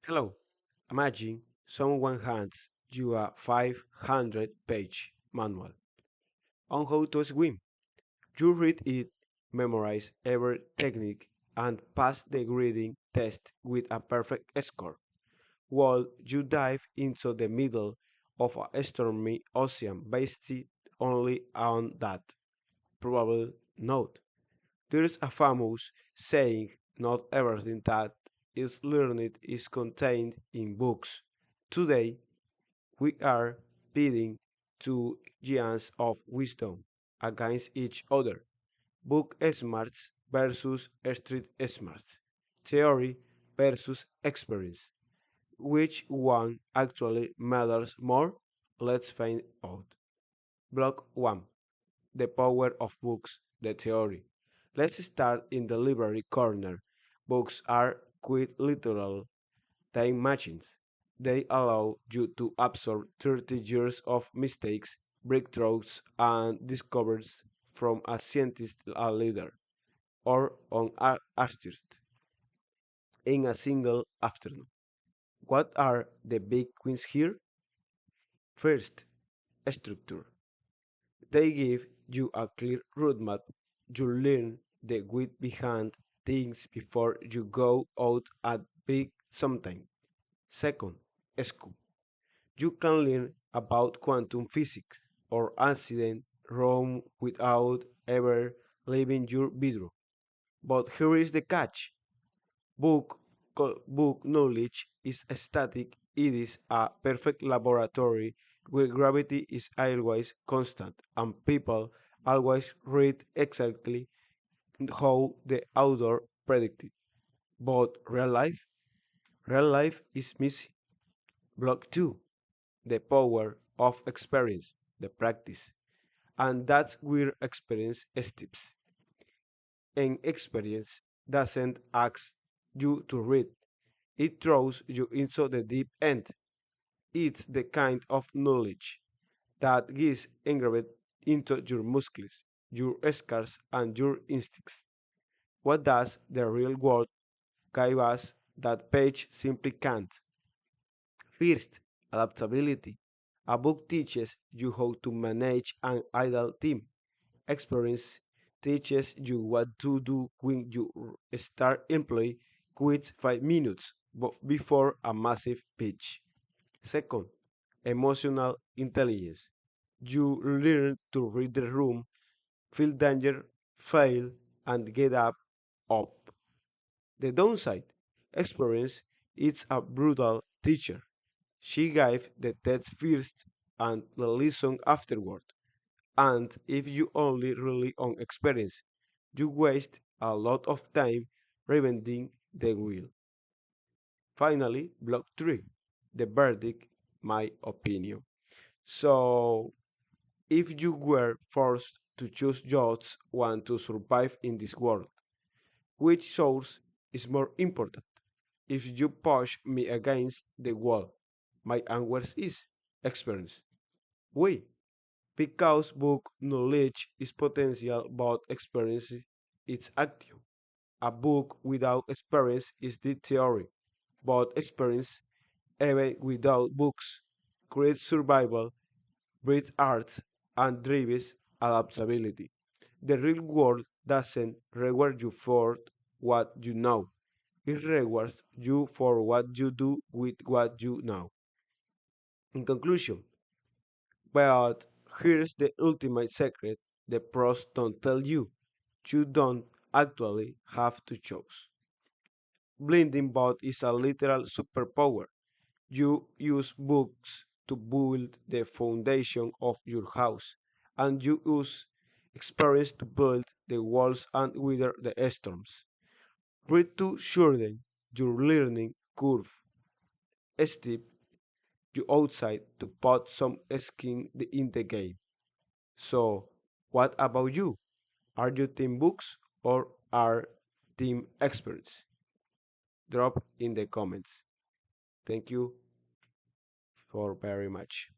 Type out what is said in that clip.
Hello. Imagine someone hands you a 500-page manual on how to swim. You read it, memorize every technique, and pass the reading test with a perfect score, while you dive into the middle of a stormy ocean based only on that probable note. There is a famous saying: not everything that is learned is contained in books. Today, we are pitting two giants of wisdom against each other: book smarts versus street smarts, theory versus experience. Which one actually matters more? Let's find out. Block 1: The power of books, the theory. Let's start in the library corner. Books are quite literal time machines. They allow you to absorb 30 years of mistakes, breakthroughs, and discoveries from a scientist, a leader, or an artist in a single afternoon. What are the big wins here? First, structure. They give you a clear roadmap. You learn the why behind things before you go out and big something. Second, scope. You can learn about quantum physics or ancient Rome without ever leaving your bedroom. But here is the catch. Book, book knowledge is static. It is a perfect laboratory where gravity is always constant and people always read exactly how the author predicted. But real life is missing. Block 2: The power of experience, the practice. And that's where experience steps. And experience doesn't ask you to read, it throws you into the deep end. It's the kind of knowledge that gets engraved into your muscles, your scars, and your instincts. What does the real world give us that page simply can't? First, adaptability. A book teaches you how to manage an idle team. Experience teaches you what to do when your star employee quits 5 minutes before a massive pitch. Second, emotional intelligence. You learn to read the room, feel danger, fail, and get up. The downside: experience is a brutal teacher. She gave the test first and the lesson afterward. And if you only rely on experience, you waste a lot of time reinventing the wheel. Finally, block 3: the verdict, my opinion. So, if you were forced to choose just one to survive in this world, which source is more important? If you push me against the wall, my answer is experience. Why? Because book knowledge is potential, but experience is active. A book without experience is the theory, but experience, even without books, creates survival, breeds art, and drives adaptability. The real world doesn't reward you for what you know, it rewards you for what you do with what you know. In conclusion, but here's the ultimate secret: the pros don't tell you. You don't actually have to choose. Blending both is a literal superpower. You use books to build the foundation of your house, and you use experience to build the walls and weather the storms. Read to shorten your learning curve. Step you outside to put some skin in the game. So, what about you? Are you team books or are team experts? Drop in the comments. Thank you for very much.